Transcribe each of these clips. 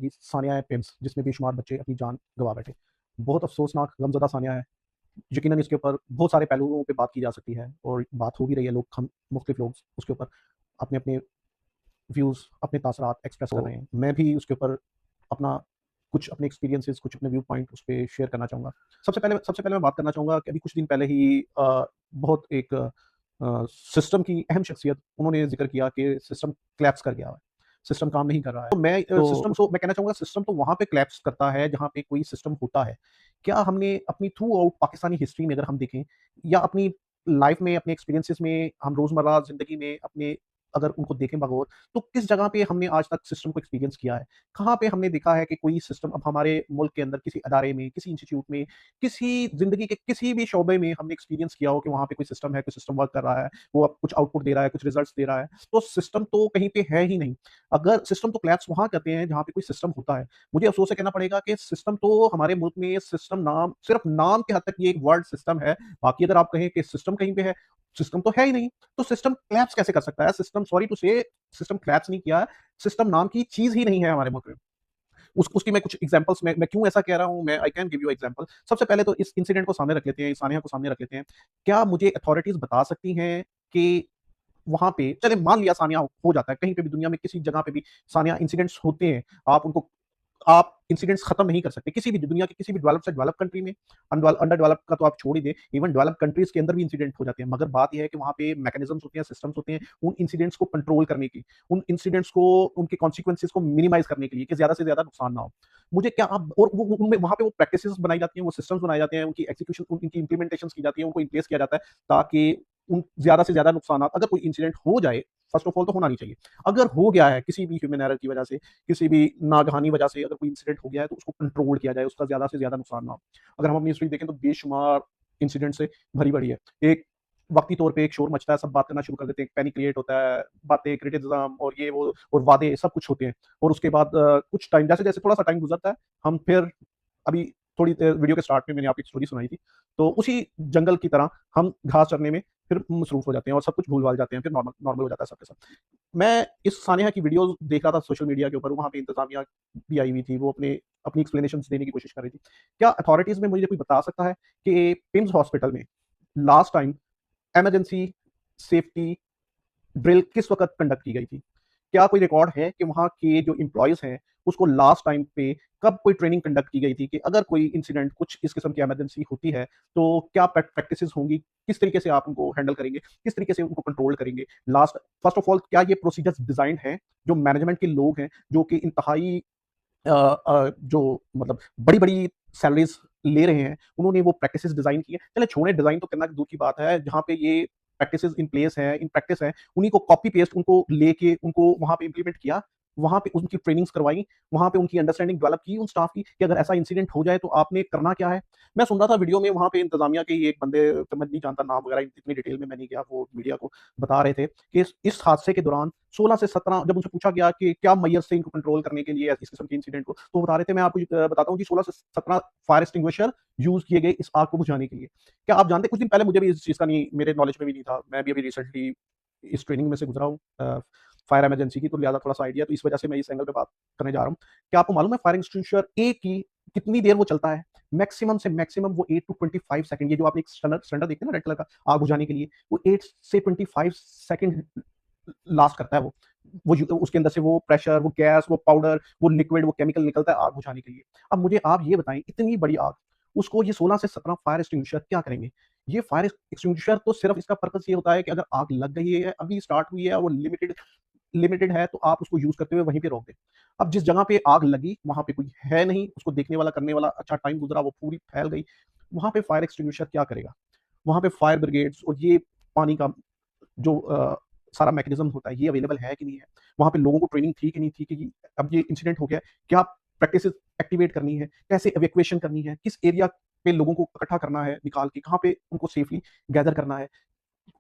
जी, सानिया है पिम्स, जिसमें बेशुमार बच्चे अपनी जान गँवा बैठे। बहुत अफ़सोसनाक, गमज़दा सानिया है। यकीनन इसके ऊपर बहुत सारे पहलुओं पे बात की जा सकती है और बात हो भी रही है, लोग हम मुख्तलिफ़ लोग उसके ऊपर अपने-अपने व्यूज़, अपने तासरात एक्सप्रेस कर तो रहे हैं। मैं भी उसके ऊपर अपना कुछ अपने एक्सपीरियंसेस, कुछ अपने व्यू पॉइंट उस पे शेयर करना चाहूँगा। सबसे पहले मैं बात करना चाहूँगा कि अभी कुछ दिन पहले ही बहुत एक सिस्टम की अहम शख्सियत उन्होंने ज़िक्र किया कि सिस्टम कोलैप्स कर गया है, सिस्टम काम नहीं कर रहा है। तो मैं कहना चाहूँगा सिस्टम तो वहाँ पे कोलैप्स करता है जहाँ पे कोई सिस्टम होता है। क्या हमने अपनी थ्रू आउट पाकिस्तानी हिस्ट्री में अगर हम देखें या अपनी लाइफ़ में, अपने एक्सपीरियंसेस में, हम रोज़मर्रा ज़िंदगी में अपने अगर उनको देखें बगौर, तो किस जगह पे हमने आज तक सिस्टम को एक्सपीरियंस किया है? कहाँ पे हमने देखा है कि कोई सिस्टम अब हमारे मुल्क के अंदर किसी अदारे में, किसी इंस्टीट्यूट में, किसी ज़िंदगी के किसी भी शोबे में हमने एक्सपीरियंस किया हो कि वहाँ पे कोई सिस्टम है, कोई सिस्टम वर्क कर रहा है, वो अब कुछ आउटपुट दे रहा है, कुछ रिज़ल्ट्स दे रहा है, तो सिस्टम तो कहीं पे है ही नहीं। अगर सिस्टम तो कोलैप्स वहाँ करते हैं जहाँ पे कोई सिस्टम होता है। मुझे अफ़सोस से कहना पड़ेगा कि सिस्टम तो हमारे मुल्क में सिस्टम नाम सिर्फ़ नाम के हद तक ये एक वर्ड सिस्टम है, बाकी अगर आप कहें कि सिस्टम कहीं पे है, सिस्टम तो है ही नहीं। तो सिस्टम कोलैप्स कैसे कर सकता है? सिस्टम सॉरी टू से सिस्टम कोलैप्स नहीं किया है, सिस्टम नाम की चीज़ ही नहीं है हमारे मुल्क में। उसकी मैं कुछ एग्जांपल्स मैं क्यों ऐसा कह रहा हूँ, मैं I can give you example. सबसे पहले तो इस इंसिडेंट को सामने रख लेते हैं, इस सानिया को सामने रख लेते हैं। क्या मुझे अथॉरिटीज़ बता सकती हैं कि वहाँ पे चलिए मान लिया सानिया हो जाता है, कहीं पे भी दुनिया में किसी जगह पे भी सानिया इंसिडेंट्स होते हैं, आप इंसिडेंट्स खत्म नहीं कर सकते। किसी भी दुनिया के किसी भी डेवलप से डेवलप कंट्री में, अंडर डेवलप का तो आप छोड़ ही दें, इवन डेवलप कंट्रीज़ के अंदर भी इंसिडेंट हो जाते हैं। मगर बात ये है कि वहाँ पे मैकेनिज़म्स होते हैं, सिस्टम्स होते हैं, उन इंसिडेंट्स को कंट्रोल करने की, उन इंसिडेंट्स को उनके कॉन्सिक्वेंसेज़ को मिनिमाइज़ करने के लिए कि ज़्यादा से ज़्यादा नुकसान ना हो। मुझे क्या आप और वो उनमें वहाँ पे वो प्रैक्टिसेज़ बनाई जाती हैं, वो सिस्टम्स बनाए जाते हैं, उनकी एग्ज़ीक्यूशन उनकी इम्प्लीमेंटेशंस की जाती है, उनको इन प्लेस किया जाता है ताकि उन ज़्यादा से ज़्यादा नुकसानात अगर कोई इंसिडेंट हो जाए, फ़र्स्ट ऑफ ऑल तो होना नहीं चाहिए। अगर हो गया है किसी भी ह्यूमन एरर की वजह से, किसी भी नागहानी वजह से अगर कोई इंसिडेंट हो गया है तो उसको कंट्रोल किया जाए, उसका ज़्यादा से ज़्यादा नुकसान ना हो। अगर हम अपनी हिस्ट्री देखें तो बेशुमार इंसिडेंट से भरी पड़ी है। एक वक़्ती तौर पे एक शोर मचता है, सब बात करना शुरू कर देते हैं, एक पैनिक क्रिएट होता है, बातें, क्रिटिसिज़्म और ये वो और वादे सब कुछ होते हैं और उसके बाद कुछ टाइम जैसे-जैसे थोड़ा-सा टाइम गुज़रता है, हम फिर अभी थोड़ी वीडियो के स्टार्ट में मैंने आपको एक स्टोरी सुनाई थी, तो उसी जंगल की तरह हम घास चरने में फिर मसरूफ़ हो जाते हैं और सब कुछ भूल-भाल जाते हैं, फिर नॉर्मल नॉर्मल हो जाता है सबके सब। मैं इस सानिया की वीडियोज़ देख रहा था सोशल मीडिया के ऊपर, वहाँ पे इंतज़ामिया भी आई हुई थी, वो अपनी एक्सप्लेनेशंस देने की कोशिश कर रही थी। क्या अथॉरिटीज़ में मुझे कोई बता सकता है कि पिम्स हॉस्पिटल में last time emergency safety drill किस वक़्त कंडक्ट की गई थी? क्या कोई रिकॉर्ड है कि वहाँ के जो एम्प्लॉइज़ हैं, उसको लास्ट टाइम पे कब कोई ट्रेनिंग कंडक्ट की गई थी कि अगर कोई इंसिडेंट कुछ इस किस्म की इमरजेंसी होती है, तो क्या प्रैक्टिसेज़ होंगी? किस तरीके से आप उनको हैंडल करेंगे? किस तरीके से उनको कंट्रोल करेंगे? फर्स्ट ऑफ ऑल क्या ये प्रोसीजर्स डिज़ाइन्ड हैं, जो मैनेजमेंट के लोग हैं, जो कि इंतहाई जो मतलब बड़ी-बड़ी सैलरीज़ ले रहे हैं, उन्होंने वो प्रैक्टिसेज़ डिज़ाइन की है। चलिए छोड़ें डिज़ाइन तो करना दूर की बात है, जहाँ पे ये प्रैक्टिसेज़ इन प्लेस हैं, इन प्रैक्टिस है, उन्हीं को कॉपी पेस्ट उनको लेके उनको वहाँ पे इम्प्लीमेंट किया, वहाँ पे उनकी ट्रेनिंग्स करवाई, वहाँ पे उनकी अंडरस्टैंडिंग डेवलप की उन स्टाफ की कि अगर ऐसा इंसिडेंट हो जाए तो आपने करना क्या है? मैं सुन रहा था वीडियो में वहाँ पे इंतज़ामिया के ही एक बंदे तो मैं नहीं जानता नाम वगैरह इतनी डिटेल में मैं नहीं गया, वो मीडिया को बता रहे थे कि इस हादसे के दौरान 16 से 17 जब उनसे पूछा गया कि क्या मैय्यर से इनको कंट्रोल करने के लिए इस किस्म के इंसिडेंट को, तो वो बता रहे थे मैं आपको बताता हूँ कि 16 से 17 फायर एक्सटिंग्विशर यूज़ किए गए इस आग को बुझाने के लिए। क्या आप जानते हैं कुछ दिन पहले मुझे भी इस चीज़ का नहीं मेरे नॉलेज में भी नहीं था। मैं भी अभी रिसेंटली इस ट्रेनिंग में से गुज़रा हूँ फायर इमरजेंसी की तो लिहाज़ा थोड़ा-सा आइडिया तो इस वजह से मैं इस एंगल पे बात करने जा रहा हूँ। क्या आपको मालूम है फायर एक्सटिंग्विशर एक की कितनी देर वो चलता है? मैक्सिमम से मैक्सिमम वो 8 टू 25 सेकंड ये जो आपने एक सिलेंडर देखते हैं ना रेड कलर का आग बुझाने के लिए, वो 8 से 25 सेकंड लास्ट करता है वो। उसके अंदर से वो प्रेशर, वो गैस, वो पाउडर, वो लिक्विड, वो केमिकल निकलता है आग बुझाने के लिए। अब मुझे आप ये बताएँ इतनी बड़ी आग, उसको ये 16 से 17 फायर एक्सटिंग्विशर क्या करेंगे? ये फायर एक्सटिंग्विशर तो सिर्फ़ इसका पर्पज़ ये होता है कि अगर आग लग गई है, अभी स्टार्ट हुई है, वो लिमिटेड लिमिटेड है तो आप उसको यूज़ करते हुए वहीं पे रोक दें। अब जिस जगह पे आग लगी, वहाँ पे कोई है नहीं, उसको देखने वाला, करने वाला, अच्छा टाइम गुज़रा, वो पूरी फैल गई। वहाँ पे फायर एक्सटिंग्विशर क्या करेगा? वहाँ पे फायर ब्रिगेड्स और ये पानी का जो सारा मैकेनिज़्म होता है, ये अवेलेबल है कि नहीं है? वहाँ पे लोगों को ट्रेनिंग थी कि नहीं थी कि अब ये इंसिडेंट हो गया है, क्या प्रैक्टिसेज़ एक्टिवेट करनी है? कैसे इवैक्यूएशन करनी है? किस एरिया पे लोगों को इकट्ठा करना है निकाल के, कहाँ पे उनको सेफली गैदर करना है?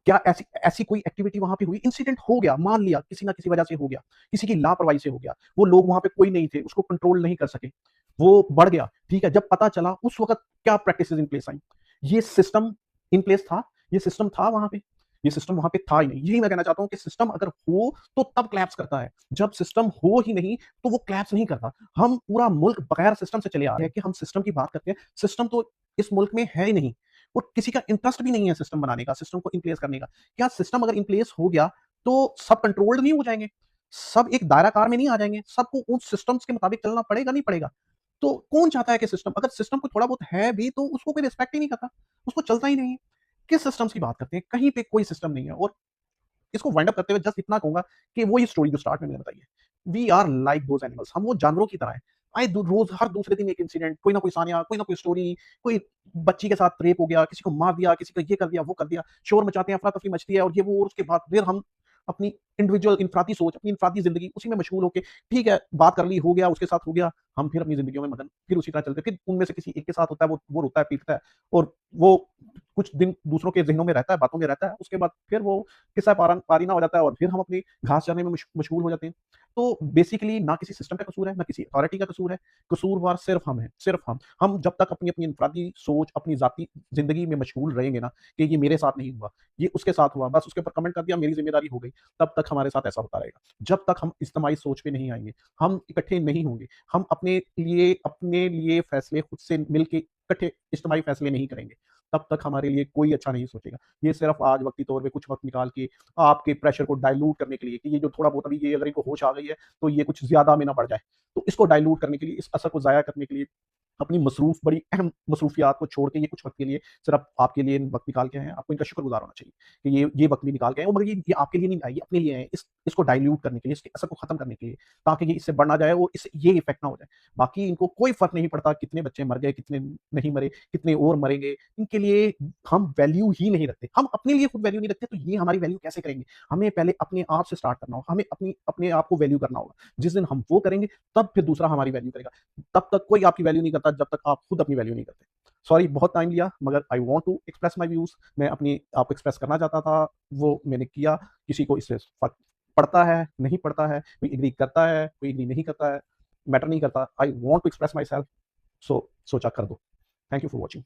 क्या ऐसी ऐसी कोई एक्टिविटी वहाँ पे हुई? इंसिडेंट हो गया, मान लिया किसी न किसी वजह से हो गया, किसी की लापरवाही से हो गया, वो लोग वहाँ पे कोई नहीं थे, उसको कंट्रोल नहीं कर सके, वो बढ़ गया, ठीक है? जब पता चला उस वक़्त क्या प्रैक्टिसेज़ इन प्लेस आई? ये सिस्टम इन प्लेस था? ये सिस्टम था वहाँ पे? ये सिस्टम वहाँ पे था ही नहीं। यही मैं कहना चाहता हूँ कि सिस्टम अगर हो, तो तब क्लैप्स करता है। जब सिस्टम हो ही नहीं, तो वो क्लैप्स नहीं करता। हम पूरा मुल्क बगैर सिस्टम से चले आ रहे हैं कि हम सिस्टम की बात करते हैं। सिस्टम तो इस मुल्क में है ही नहीं और किसी का इंटरेस्ट भी नहीं है सिस्टम बनाने का, सिस्टम को इन प्लेस करने का। क्या सिस्टम अगर इन प्लेस हो गया, तो सब कंट्रोल्ड नहीं हो जाएँगे? सब एक दायरा-कार में नहीं आ जाएँगे? सबको उन सिस्टम्स के मुताबिक चलना पड़ेगा, नहीं पड़ेगा? तो कौन चाहता है कि सिस्टम अगर सिस्टम को थोड़ा बहुत है भी, तो उसको कोई रिस्पेक्ट ही नहीं करता, उसको चलता ही नहीं है। किस सिस्टम्स की बात करते हैं? कहीं पे कोई सिस्टम नहीं है और इसको वाइंड अप करते हुए जस्ट इतना कहूँगा कि वो ही स्टोरी जो स्टार्ट में मैंने बताई है। We are like those animals, हम वो जानवरों की तरह हैं। आए दु रोज़ हर दूसरे दिन एक इंसिडेंट, कोई ना कोई सानिया, कोई ना कोई स्टोरी, कोई बच्ची के साथ रेप हो गया, किसी को मार दिया, किसी को ये कर दिया, वो कर दिया, शोर मचाते हैं, अफरा-तफरी मचती है और ये वो और उसके बाद फिर हम अपनी इंडिविजुअल इनफ़रादी सोच, अपनी इनफ़रादी ज़िंदगी उसी में मशगूल होके ठीक है, बात कर ली, हो गया, उसके साथ हो गया, हम फिर अपनी ज़िंदगियों में मगन, फिर उसी तरह चलते हैं। फिर उनमें से किसी एक के साथ होता है, वो रोता है, पीटता है और वो कुछ दिन दूसरों के ज़हनों में रहता है, बातों में रहता है, उसके बाद फिर वो किस्सा पारीना हो जाता है और फिर हम अपनी घास चरने में मशगूल हो जाते हैं। तो बेसिकली ना किसी सिस्टम का कसूर है, ना किसी अथॉरिटी का कसूर है, कसूरवार सिर्फ़ हम हैं, सिर्फ़ हम। हम जब तक अपनी-अपनी इनफ़रादी सोच, अपनी ज़ाती ज़िंदगी में मशगूल रहेंगे ना कि ये मेरे साथ नहीं हुआ, ये उसके साथ हुआ, बस उसके ऊपर कमेंट कर दिया, मेरी ज़िम्मेदारी हो गई, तब तक हमारे साथ ऐसा होता रहेगा। जब तक हम इज्तिमाई सोच पे नहीं आएँगे, हम इकट्ठे नहीं होंगे, हम अपने लिए फ़ैसले खुद से मिल के इकट्ठे इज्तिमाई फ़ैसले नहीं करेंगे, तब तक हमारे लिए कोई अच्छा नहीं सोचेगा। ये सिर्फ़ आज वक़्ती तौर पे कुछ वक़्त निकाल के आपके प्रेशर को डाइल्यूट करने के लिए कि ये जो थोड़ा बहुत अभी ये अगर इनको होश आ गई है, तो ये कुछ ज़्यादा में ना बढ़ जाए। तो इसको डाइल्यूट करने के लिए, इस असर को ज़ाया करने के लिए अपनी मसरूफ़ बड़ी अहम मसरूफ़ियात को छोड़ के ये कुछ वक़्त के लिए सिर्फ़ आपके लिए वक़्त निकाल के आए हैं, आपको इनका शुक्रगुज़ार होना चाहिए कि ये वक़्त भी निकाल के आए हैं और मगर ये आपके लिए नहीं आए, ये अपने लिए आए हैं, इसको डाइल्यूट करने के लिए, इसके असर को ख़त्म करने के लिए, ताकि ये इससे बढ़ ना जाए और इससे ये इफ़ेक्ट ना हो जाए। बाकी इनको कोई फ़र्क नहीं पड़ता कितने बच्चे मर गए, कितने नहीं मरे, कितने और मरेंगे, इनके लिए हम वैल्यू ही नहीं रखते। हम अपने लिए खुद वैल्यू नहीं रखते, तो ये हमारी वैल्यू कैसे करेंगे? हमें पहले अपने आप से स्टार्ट करना होगा, हमें अपने आप को वैल्यू करना होगा। जिस दिन हम वो करेंगे, तब फिर दूसरा हमारी वैल्यू करेगा। तब तक कोई आपकी वैल्यू नहीं करता जब तक आप खुद अपनी वैल्यू नहीं करते। सॉरी बहुत टाइम लिया मगर I want to express my views मैं अपनी आप एक्सप्रेस करना चाहता था, वो मैंने किया। किसी को इससे फ़र्क पड़ता है, नहीं पड़ता है, कोई एग्री करता है, कोई एग्री नहीं करता है, मैटर नहीं करता। I want to express myself so सोचा कर दो। Thank you for watching.